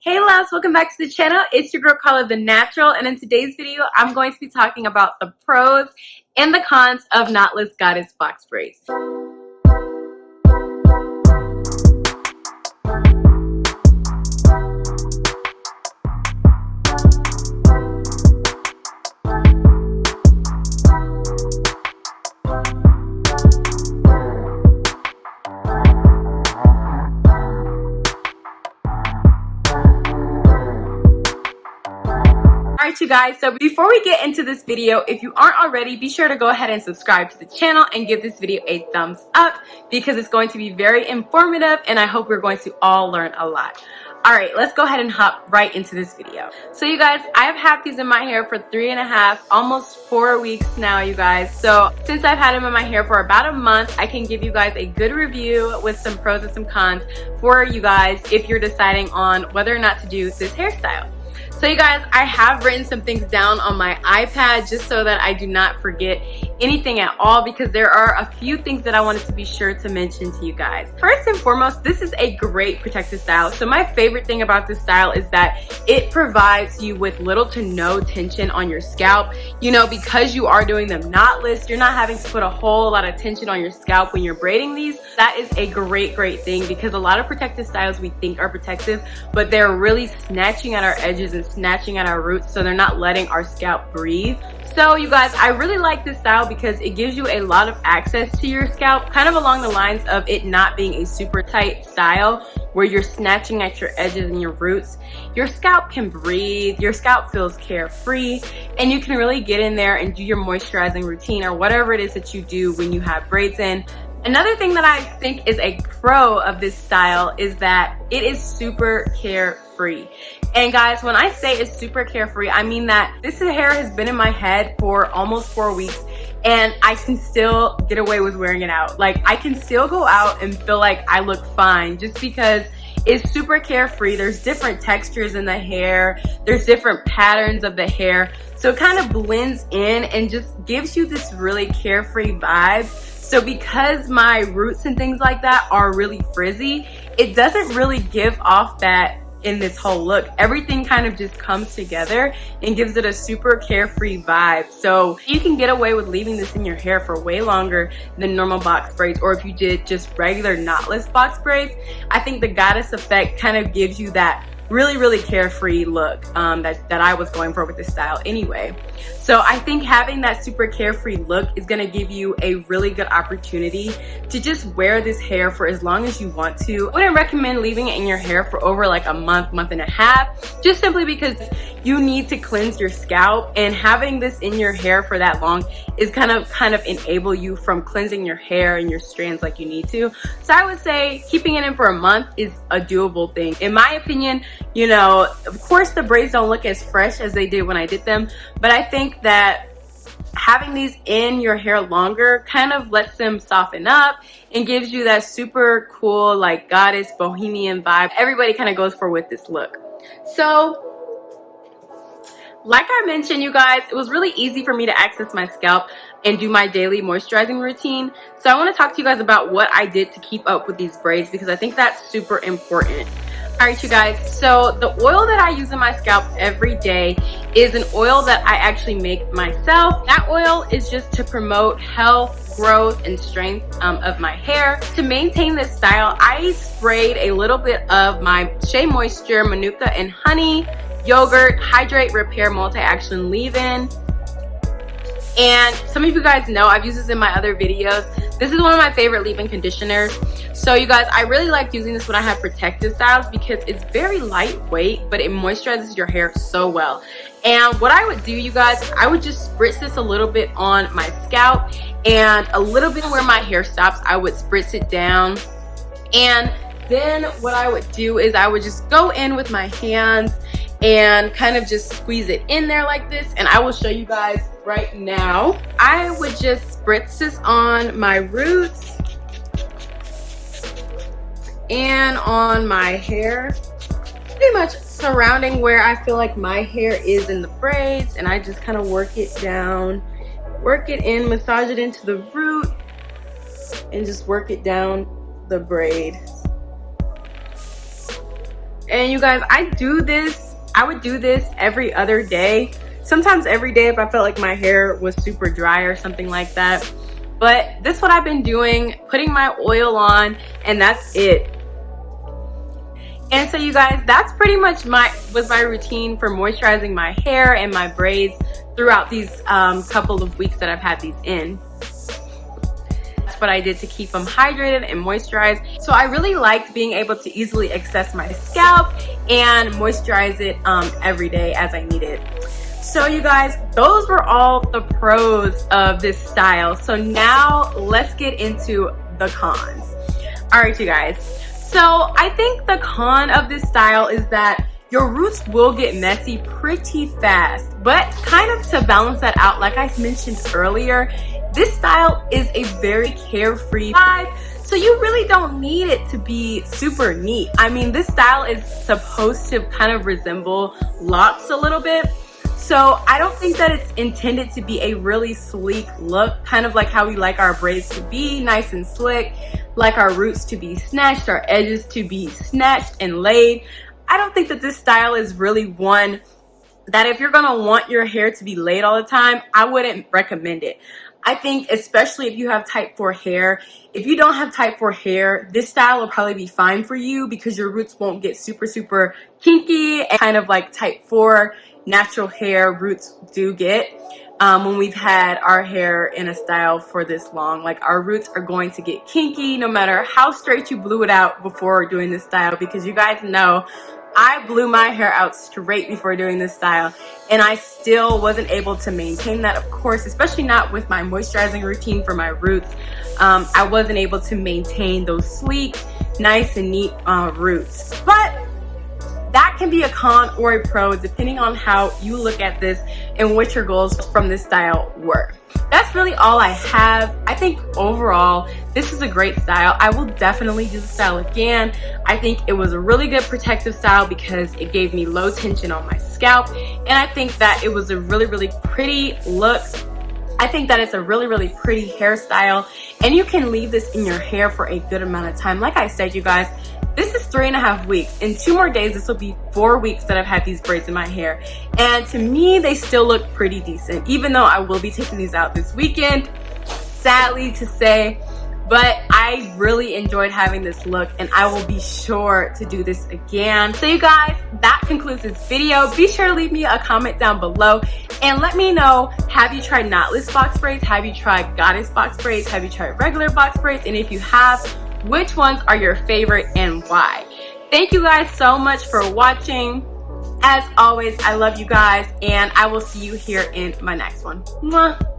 Hey loves, welcome back to the channel. It's your girl Carla the Natural, and in today's video I'm going to be talking about the pros and the cons of knotless goddess box braids. Alright you guys, so before we get into this video, if you aren't already, be sure to go ahead and subscribe to the channel and give this video a thumbs up because it's going to be very informative and I hope we're going to all learn a lot. Alright, let's go ahead and hop right into this video. So you guys, I have had these in my hair for 3.5, almost 4 weeks now, you guys. So since I've had them in my hair for about a month, I can give you guys a good review with some pros and some cons for you guys if you're deciding on whether or not to do this hairstyle. So you guys, I have written some things down on my iPad just so that I do not forget anything at all because there are a few things that I wanted to be sure to mention to you guys. First and foremost, this is a great protective style. So my favorite thing about this style is that it provides you with little to no tension on your scalp. You know, because you are doing them knotless, you're not having to put a whole lot of tension on your scalp when you're braiding these. That is a great thing because a lot of protective styles we think are protective, but they're really snatching at our edges and snatching at our roots, so they're not letting our scalp breathe. So you guys, I really like this style because it gives you a lot of access to your scalp, kind of along the lines of it not being a super tight style where you're snatching at your edges and your roots. Your scalp can breathe, your scalp feels carefree, and you can really get in there and do your moisturizing routine or whatever it is that you do when you have braids in. Another thing that I think is a pro of this style is that it is super carefree. And guys, when I say it's super carefree, I mean that this hair has been in my head for almost 4 weeks and I can still get away with wearing it out. Like, I can still go out and feel like I look fine just because it's super carefree. There's different textures in the hair. There's different patterns of the hair. So it kind of blends in and just gives you this really carefree vibe. So because my roots and things like that are really frizzy, it doesn't really give off that in this whole look. Everything kind of just comes together and gives it a super carefree vibe. So you can get away with leaving this in your hair for way longer than normal box braids, or if you did just regular knotless box braids. I think the goddess effect kind of gives you that really carefree look that I was going for with this style anyway. So I think having that super carefree look is going to give you a really good opportunity to just wear this hair for as long as you want to. I wouldn't recommend leaving it in your hair for over like a month and a half, just simply because you need to cleanse your scalp, and having this in your hair for that long is kind of enable you from cleansing your hair and your strands like you need to. So I would say keeping it in for a month is a doable thing. In my opinion, you know, of course the braids don't look as fresh as they did when I did them, but I think that having these in your hair longer kind of lets them soften up and gives you that super cool, like, goddess bohemian vibe everybody kind of goes for with this look. So like I mentioned, you guys, it was really easy for me to access my scalp and do my daily moisturizing routine. So I want to talk to you guys about what I did to keep up with these braids because I think that's super important. Alright you guys, so the oil that I use in my scalp every day is an oil that I actually make myself. That oil is just to promote health, growth, and strength of my hair. To maintain this style, I sprayed a little bit of my Shea Moisture Manuka and Honey Yogurt Hydrate Repair Multi-Action Leave-In. And some of you guys know I've used this in my other videos. This is one of my favorite leave-in conditioners. So you guys, I really like using this when I have protective styles because it's very lightweight, but it moisturizes your hair so well. And what I would do, you guys, I would just spritz this a little bit on my scalp and a little bit where my hair stops, I would spritz it down. And then what I would do is I would just go in with my hands and kind of just squeeze it in there like this, and I will show you guys right now. I would just spritz this on my roots and on my hair, pretty much surrounding where I feel like my hair is in the braids, and I just kind of work it down, work it in, massage it into the root, and just work it down the braid. And you guys, I would do this every other day. Sometimes every day if I felt like my hair was super dry or something like that. But this is what I've been doing, putting my oil on, and that's it. And so you guys, that's pretty much my routine for moisturizing my hair and my braids throughout these couple of weeks that I've had these in. That's what I did to keep them hydrated and moisturized. So I really liked being able to easily access my scalp and moisturize it every day as I need it. So you guys, those were all the pros of this style. So now let's get into the cons. All right, you guys. So I think the con of this style is that your roots will get messy pretty fast, but kind of to balance that out, like I mentioned earlier, this style is a very carefree vibe, so you really don't need it to be super neat. I mean, this style is supposed to kind of resemble locks a little bit, so I don't think that it's intended to be a really sleek look, kind of like how we like our braids to be, nice and slick, like our roots to be snatched, our edges to be snatched and laid. I don't think that this style is really one that if you're gonna want your hair to be laid all the time, I wouldn't recommend it. I think especially if you have type 4 hair, if you don't have type 4 hair, this style will probably be fine for you because your roots won't get super kinky and kind of like type 4 natural hair roots do get. When we've had our hair in a style for this long, like our roots are going to get kinky no matter how straight you blew it out before doing this style, because you guys know I blew my hair out straight before doing this style and I still wasn't able to maintain that, of course, especially not with my moisturizing routine for my roots. I wasn't able to maintain those sleek, nice and neat roots. But that can be a con or a pro depending on how you look at this and what your goals from this style were. That's really all I have. I think overall, this is a great style. I will definitely do the style again. I think it was a really good protective style because it gave me low tension on my scalp. And I think that it was a really pretty look. I think that it's a really pretty hairstyle. And you can leave this in your hair for a good amount of time. Like I said, you guys, this is 3.5 weeks. In 2 more days, this will be 4 weeks that I've had these braids in my hair. And to me, they still look pretty decent, even though I will be taking these out this weekend, sadly to say. But I really enjoyed having this look and I will be sure to do this again. So you guys, that concludes this video. Be sure to leave me a comment down below and let me know, have you tried knotless box braids? Have you tried goddess box braids? Have you tried regular box braids? And if you have, which ones are your favorite and why? Thank you guys so much for watching. As always, I love you guys and I will see you here in my next one. Mwah.